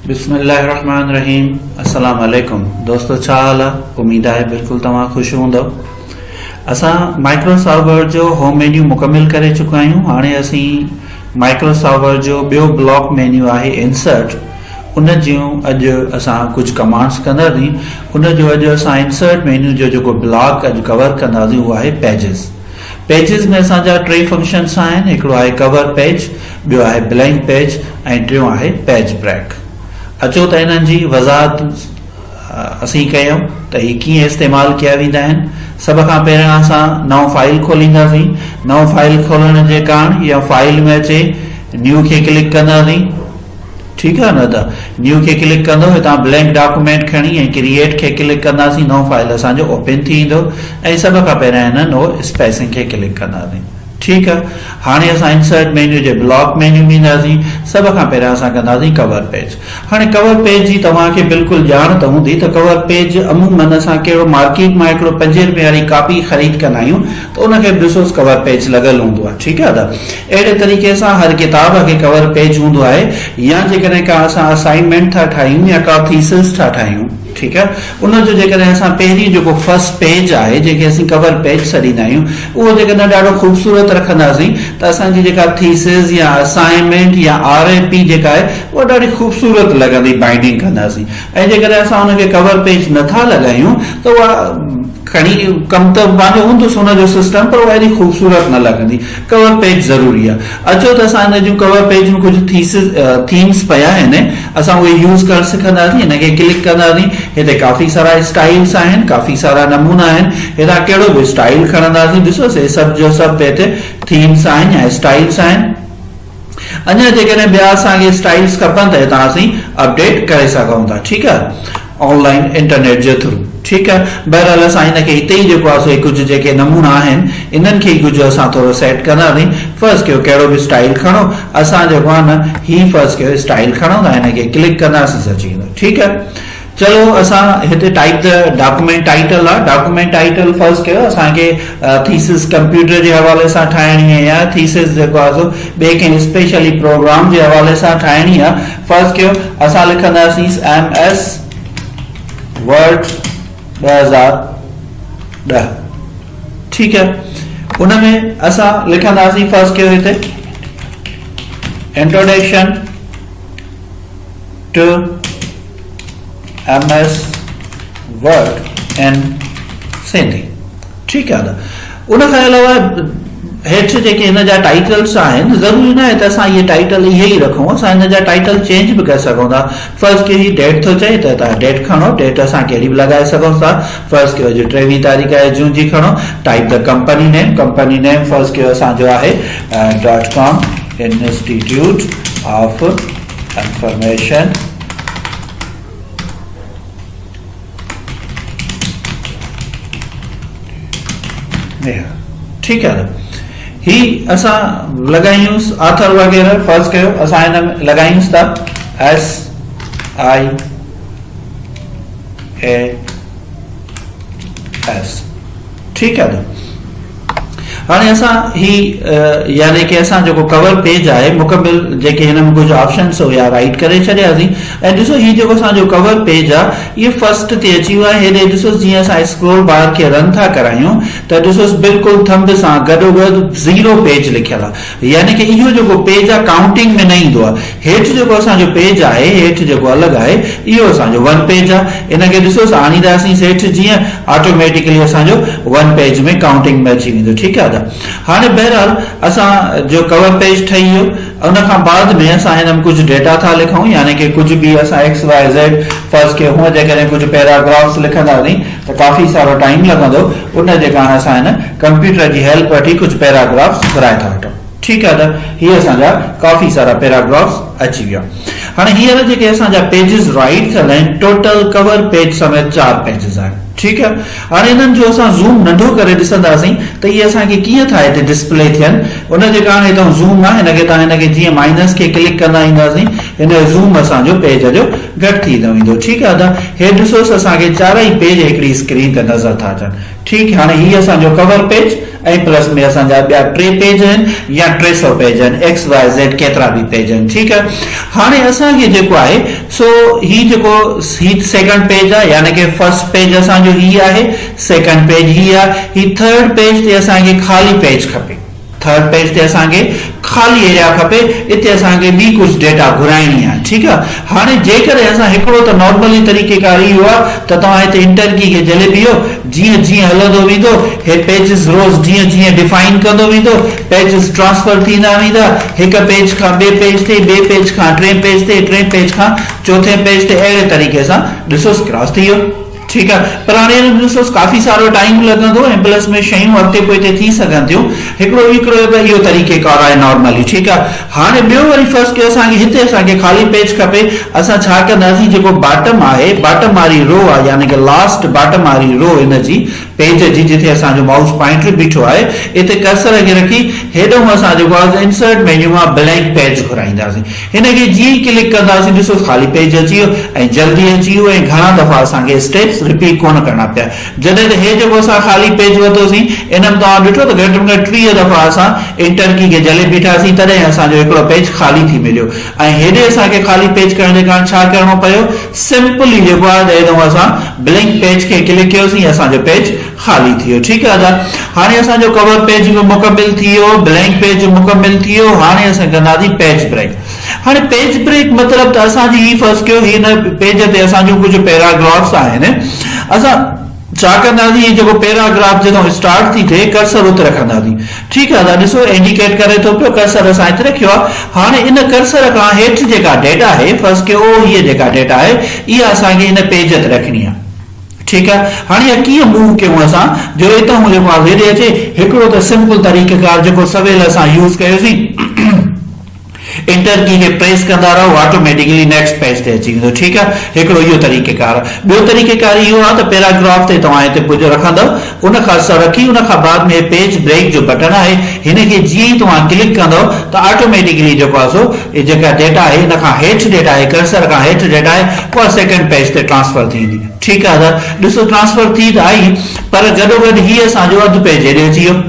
बिस्मिल्लाहिर्रहमानिर्रहीम। अस्सलाम वालेकुम दोस्तों, छा हाल आहे? उम्मीद आहे बिल्कुलु तव्हां ख़ुशि हूंदव। असां माइक्रोसॉफ्ट जो होम मेन्यू मुकमिल करे चुका आहियूं। हाणे असीं माइक्रोसॉफ्ट जो ॿियो ब्लॉक मेन्यू आहे इंसर्ट, उन जूं अॼु असां कुझु कमांड्स कंदासीं। उन जो अॼु असां इंसर्ट मेन्यू जो जेको ब्लॉक अॼु कवर कंदासीं उहो आहे पेजिस। पेजिस में असांजा टे फंक्शन्स आहिनि, हिकिड़ो आहे कवर पेज, ॿियो आहे ब्लैंक पेज ऐं टियों आहे पेज ब्रेक। अचो त हिननि जी वज़ाहत असीं कयूं त ही कीअं इस्तेमालु कया वेंदा आहिनि। सभ खां पहिरियों असां नओं फाइल खोलींदासीं। नओं फाइल खोलण जे कारण या फाइल में अचे न्यू खे क्लिक कंदासीं। ठीकु आहे न? त न्यू खे क्लिक कंदो, हितां ब्लैंक डॉक्यूमेंट खणी ऐं क्रिएट खे क्लिक कंदासीं। नओं फाइल असांजो ओपन थी ईंदो ऐं सभ खां पहिरियों हिन नो स्पेसिंग खे क्लिक कंदासीं। ठीकु आहे, हाणे असां इंसर्ट मेन्यू जे ब्लॉक मेन्यू में ईंदासीं। सभ खां पहिरियों असां कंदासीं कवर पेज। हाणे कवर पेज जी तव्हांखे बिल्कुलु ॼाण त हूंदी त कवर पेज अमूमन असां कहिड़ो मार्केट मां हिकिड़ो 5 रुपए वारी कॉपी ख़रीद कंदा आहियूं त उनखे ॾिसोसि कवर पेज लॻल हूंदो आहे। ठीकु आहे, त अहिड़े तरीक़े सां हर किताब खे कवर पेज हूंदो आहे। या जेकॾहिं का असां असाइनमेंट था ठाहियूं या का थीसिस था ठाहियूं, ठीकु आहे, उनजो जेकॾहिं असां पहिरीं जेको फर्स्ट पेज आहे जंहिंखे असीं कवर पेज सॾींदा आहियूं, उहो जेकॾहिं ॾाढो ख़ूबसूरत रखंदासीं त असांजी जेका थीसिस या असाइनमेंट या RAP जेका आहे उहा ॾाढी ख़ूबसूरत लॻंदी, बाइंडिंग कंदासीं। ऐं जेकॾहिं असां हुनखे कवर पेज नथा लॻायूं त उहा खणी कमु त पंहिंजो हूंदुसि हुनजो सिस्टम, पर उहा एॾी ख़ूबसूरत न लॻंदी। कवर पेज ज़रूरी आहे। अचो त असां हिन जूं कवर पेज में कुझु थीम्स पिया आहिनि, असां उहे यूज़ करणु सिखंदासीं। हिनखे क्लिक कंदासीं। हिते काफ़ी सारा स्टाइल्स आहिनि, काफ़ी सारा नमूना आहिनि। हितां कहिड़ो बि स्टाइल खणंदासीं, ॾिसोसि सभु जो सभु हिते थीम्स आहिनि या स्टाइल्स आहिनि। अञा जेकॾहिं ॿिया असांखे स्टाइल्स खपनि त हितां असीं अपडेट करे सघूं था। ठीकु आहे, ऑनलाइन इंटरनेट जे थ्रू। ठीकु आहे, बहरहाल असां हिनखे हिते ई जेको आहे कुझु जेके नमूना आहिनि इन्हनि खे कुझु असां थोरो सेट कंदासीं। फर्स्ट कयो कहिड़ो बि स्टाइल खणो, असां जेको आहे न ही फर्स्ट कयो स्टाइल खणो था, हिनखे क्लिक कंदासीं अची वेंदो। ठीकु आहे, चलो असां हिते टाइप द डॉक्यूमेंट टाइटल आहे। डॉक्यूमेंट टाइटल फर्स्ट कयो असांखे थीसिस कंप्यूटर जे हवाले सां ठाहिणी आहे या थीसिस जेको आहे सो ॿिए कंहिं स्पेशली प्रोग्राम जे हवाले सां ठाहिणी आहे। फर्स्ट कयो असां लिखंदासीं MS वर्ड 2010। ठीकु आहे, उनमें असां लिखंदासीं फर्स्ट कयो हिते introduction two MS word in Sindhi. ठीकु आहे, त उन खां अलावा हेठि जेके हिन जा टाइटल्स आहिनि, ज़रूरी न आहे त असां इहे टाइटल इहे ई रखूं, असां हिन जा टाइटल चेंज बि करे सघूं था। फर्स्ट के ही डेट थो चए त तव्हां डेट खणो, डेट असां कहिड़ी बि लॻाए सघूं था। फर्स्ट के अॼु 23 तारीख़ आहे जून जी खणो। Type the company name, company name first के असांजो आहे .com इंस्टीट्यूट ऑफ इंफॉर्मेशन ठीकु आहे, ही असां लॻायूंसि ऑथर वग़ैरह। फर्स्ट कयो असां हिन में लॻायूंसि था SIAS। ठीकु आहे, हाणे असां ही यानी कि असां जेको कवर पेज आहे मुकमिल जेके हिन में कुझु ऑप्शन्स हुया राइट करे छॾियासीं। ऐं ॾिसो ही जेको असांजो कवर पेज आहे इहो फर्स्ट ते अची वियो आहे। हेॾे ॾिसोसि जीअं असां स्क्रोल बार खे रन था करायूं त ॾिसोसि बिल्कुलु थंब सां गॾोगॾु 0 पेज लिखियल आहे, यानी कि इहो जेको पेज आहे काउंटिंग में न ईंदो आहे। हेठि जेको असांजो पेज आहे, हेठि जेको अलॻि आहे इहो असांजो 1 पेज आहे। इनखे ॾिसोसि आणींदासीं हेठि जीअं ऑटोमेटिकली असांजो 1 पेज में काउंटिंग में अची वेंदो। ठीकु आहे, हाणे बहरहाल असां जो कवर पेज ठही वियो, उन खां बाद में असां हिन में कुझु डेटा था लिखूं, यानी कि कुझु बि असां XYZ फर्स्ट के हूअं जेकॾहिं कुझु पैराग्राफ्स लिखंदासीं त काफ़ी सारो टाइम लॻंदो। उन जे कारण असां हिन कंप्यूटर जी हेल्प वठी कुझु पैराग्राफ्स घुराए था वठूं। ठीकु आहे, त हीअ असांजा काफ़ी सारा पैराग्राफ्स अची विया। हाणे हींअर जेके असांजा पेजिस राइट थियल आहिनि, टोटल कवर पेज समेत 4 पेजिस आहिनि। ठीकु आहे, हाणे हिननि जो असां ज़ूम नंढो करे ॾिसंदासीं त इहे असांखे कीअं था हिते डिस्प्ले थियनि। उन जे कारण हितां ज़ूम आहे, हिनखे तव्हां हिनखे जीअं माइनस खे क्लिक कंदा ईंदासीं हिन जो ज़ूम असांजो पेज जो घटि थींदो ईंदो। ठीकु आहे, त हे ॾिसोसि असांखे 4 पेज हिकिड़ी स्क्रीन ते नज़र था अचनि। ठीकु, हाणे हीअ असांजो कवर पेज ऐं प्लस में असांजा ॿिया 3 पेज आहिनि या 300 पेज आहिनि, XYZ केतिरा बि पेज आहिनि। ठीकु आहे, हाणे असांखे जेको आहे सो ही सेकंड पेज आहे, यानी कि फर्स्ट पेज असांजो ही आहे, सेकंड पेज ही आहे, ही थर्ड पेज ते असांखे ख़ाली पेज खपे। थर्ड पेज ते असांखे ख़ाली एरिया खपे, इते असांखे ॿी कुझु डेटा घुराइणी आहे। ठीकु आहे, हाणे जेकॾहिं असां हिकिड़ो त नॉर्मली तरीक़ेकार इहो आहे त तव्हां हिते इंटर की खे झले बीहो, जीअं जीअं हलंदो वेंदो हे पेजिस रोज़ जीअं जीअं डिफाइन कंदो वेंदो, पेजिस ट्रांसफर थींदा वेंदा, हिकु पेज खां ॿिए पेज ते, ॿिए पेज खां टे पेज ते, टे पेज खां चौथे पेज ते, अहिड़े तरीक़े सां ॾिसोसि क्रॉस थी वियो। ठीकु आहे, पर हाणे ॾिसोसि काफ़ी सारो टाइम लॻंदो ऐं प्लस में शयूं अॻिते पोइते थी सघनि थियूं। हिकिड़ो इहो तरीक़ेकार आहे नॉर्मली। ठीकु आहे, हाणे ॿियो वरी फर्स्ट के असांखे हिते असांखे ख़ाली पेज खपे, असां छा कंदासीं, जेको बॉटम आहे, बॉटम वारी रो आहे, यानी कि लास्ट बॉटम वारी रो इन जी पेज जी, जिथे असांजो माउस पॉइंटर बीठो आहे, इते कर्सर खे रखी हेॾो असां जेको आहे इंसर्ट मेन्यू मां ब्लैंक पेज घुराईंदासीं। हिनखे जीअं ई क्लिक कंदासीं ॾिसो ख़ाली पेज अची वियो ऐं जल्दी अची वियो ऐं घणा दफ़ा असांखे स्टेप्स रिपीट कोन करना पिया। जॾहिं त हे जेको असां ख़ाली पेज वरितोसीं, इन में तव्हां ॾिठो त घटि में घटि 30 दफ़ा असां इंटर की खे झले बीठासीं, तॾहिं असांजो हिकिड़ो पेज ख़ाली थी मिलियो। ऐं हेॾे असांखे ख़ाली पेज करण जे कारण छा करणो पियो, सिंपली जेको आहे हेॾो असां ब्लैंक पेज खे क्लिक कयोसीं, असांजो पेज ख़ाली थी वियो। ठीकु आहे, हाणे असांजो कवर पेज बि मुकमिल थी वियो, ब्लैंक पेज मुकमिल थी वियो। हाणे असां कंदासीं पेज ब्रेक। हाणे पेज ब्रेक मतिलबु त असांजी ही फर्स्ट कयो, हिन पेज ते असांजो कुझु पैराग्राफ्स आहिनि, असां छा कंदासीं, जेको पैराग्राफ जॾहिं स्टार्ट थी थिए कर्सर उते रखंदासीं। ठीकु आहे, ॾिसो इंडिकेट करे थो पियो, कर्सर असां हिते रखियो आहे। हाणे इन कर्सर खां हेठि जेका डेटा आहे फर्स्ट के हीअ जेका डेटा आहे, इहा असांखे हिन पेज ते रखणी आहे। ठीकु आहे, हाणे कीअं मूव कयूं असां, जो हितां जेको आहे हेॾे अचे, हिकिड़ो त सिंपल तरीक़ेकार जेको सवेल असां यूज़ कयोसीं, इंटर की खे प्रेस कंदा रहो, ऑटोमेटिकली नेक्स्ट पेज ते अची वेंदो। ठीकु आहे, हिकिड़ो इहो तरीक़ेकार आहे। ॿियो तरीक़ेकार इहो आहे त पैराग्राफ ते तव्हां हिते कुझु रखंदव, उन खां रखी उन खां बाद में पेज ब्रेक जो बटन आहे, हिन खे जीअं ई तव्हां क्लिक कंदव त ऑटोमेटिकली जेको आहे सो जेका डेटा आहे, हिन खां हेठि डेटा आहे, कर्सर खां हेठि डेटा आहे, उहा सेकंड पेज ते ट्रांसफर थींदी। ठीकु आहे, ॾिसो ट्रांसफर थी त आई, पर गॾोगॾु हीअ असांजो अधु पेज हेॾे अची वियो।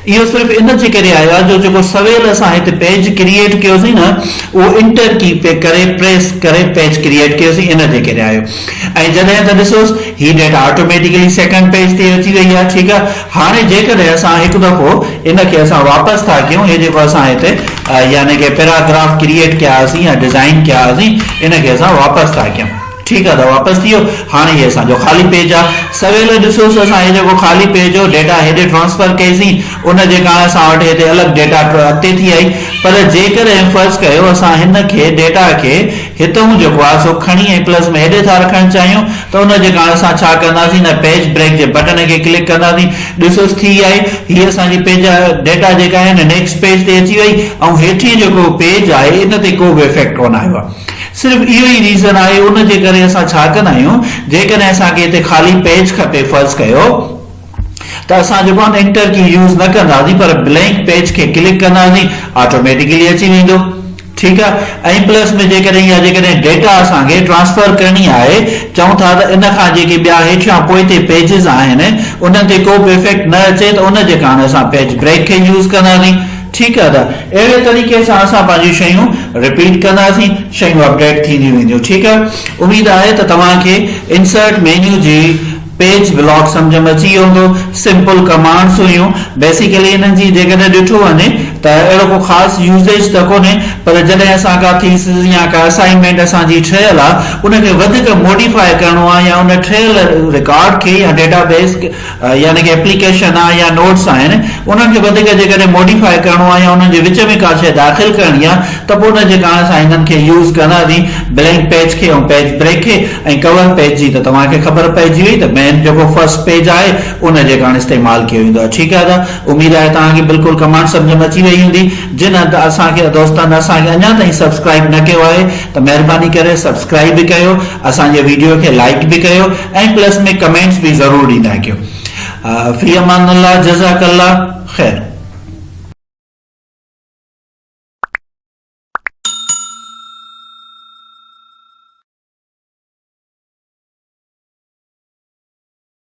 इहो सिर्फ़ु इन जे करे आयो आहे जो जेको सवेल असां हिते पेज क्रिएट कयोसीं न, उहो इंटर की पे करे प्रेस करे पेज क्रिएट कयोसीं, इन जे करे आयो। ऐं जॾहिं त ॾिसोसि ही डेटा ऑटोमेटिकली सेकंड पेज ते अची वई आहे। ठीकु आहे, हाणे जेकॾहिं असां हिकु दफ़ो इनखे असां वापसि था कयूं, हे जेको असां हिते यानी कि पैराग्राफ क्रिएट कया हुआसीं या डिज़ाइन कया हुआसीं, इनखे असां वापसि था कयूं। ठीकु आहे, त वापसि थी वियो। हाणे हे असांजो ख़ाली पेज आहे। सवेल ॾिसोसि असां हे जेको ख़ाली पेज हो डेटा हेॾे ट्रांसफर कईसीं, उन जे कारण असां वटि हिते अलॻि डेटा अॻिते थी आई। पर जेकॾहिं फर्ज़ कयो असां हिन खे डेटा खे हितां जेको आहे सो खणी ऐं प्लस में हेॾे था रखणु चाहियूं, त उन जे कारण असां छा कंदासीं, न पेज ब्रेक जे बटन खे क्लिक कंदासीं। ॾिसोसि थी आई, हीअ असांजी पेज डेटा जेका आहे न नेक्स्ट पेज ते अची वई, ऐं हेठी जेको पेज आहे इन ते को बि इफेक्ट कोन आयो आहे। सिर्फ़ु इहो ई रीज़न आहे, उन जे करे असां छा कंदा आहियूं, जेकॾहिं असांखे हिते ख़ाली पेज खपे फर्ज़ कयो त असां जेको आहे इंटर की यूज़ न कंदासीं, पर ब्लैंक पेज खे क्लिक कंदासीं, ऑटोमेटिकली अची वेंदो। ठीकु आहे, ऐं प्लस में जेकॾहिं डेटा असांखे ट्रांसफर करणी आहे, चऊं था त इन खां जेके ॿिया हेठियां पोइते पेजिस आहिनि उन्हनि ते को बि इफेक्ट न अचे, त उन जे कारण असां पेज ब्रेक खे यूज़ कंदासीं। ठीकु आहे, त अहिड़े तरीक़े सां असां पंहिंजूं शयूं रिपीट कंदासीं, शयूं अपडेट थींदियूं वेंदियूं। ठीकु आहे, उमेद आहे त तव्हांखे इंसर्ट मेन्यू जी पेज ब्लॉक सम्झ में अची वियो हूंदो। सिंपल कमांड्स हुयूं, बेसिकली इन्हनि जी जेकॾहिं ॾिठो वञे त अहिड़ो को ख़ासि यूज़ेज त कोन्हे, पर जॾहिं असां का थीसिस या का असाइनमेंट असांजी ठहियल आहे, उनखे वधीक मॉडिफाई करणो आहे, या उन ठहियल रिकॉर्ड खे या डेटाबेस यानी कि एप्लीकेशन आहे या नोट्स आहिनि, उन्हनि खे वधीक जेकॾहिं मॉडिफाई करणो आहे या उन्हनि जे विच में का शइ दाख़िल करणी आहे, त पोइ उन जे कारण असां हिननि खे यूज़ कंदासीं, ब्लैंक पेज खे ऐं पेज ब्रेक खे। ऐं कवर पेज जी त तव्हांखे ख़बर पइजी वई त मेन जेको फर्स्ट पेज आहे उन जे कारण इस्तेमालु कयो वेंदो आहे। ठीकु आहे, त उमेद आहे तव्हांखे बिल्कुलु कमांड सम्झ में अची वई हूंदी। जिन असांखे दोस्तनि असांखे अञा ताईं सब्सक्राइब न कयो आहे त महिरबानी करे सब्सक्राइब बि कयो, असांजे वीडियो खे लाइक बि कयो, ऐं प्लस में कमेंट्स बि ज़रूरु ॾींदा कयो। फी अमान अल्लाह, जज़ाकल्लाह ख़ैर।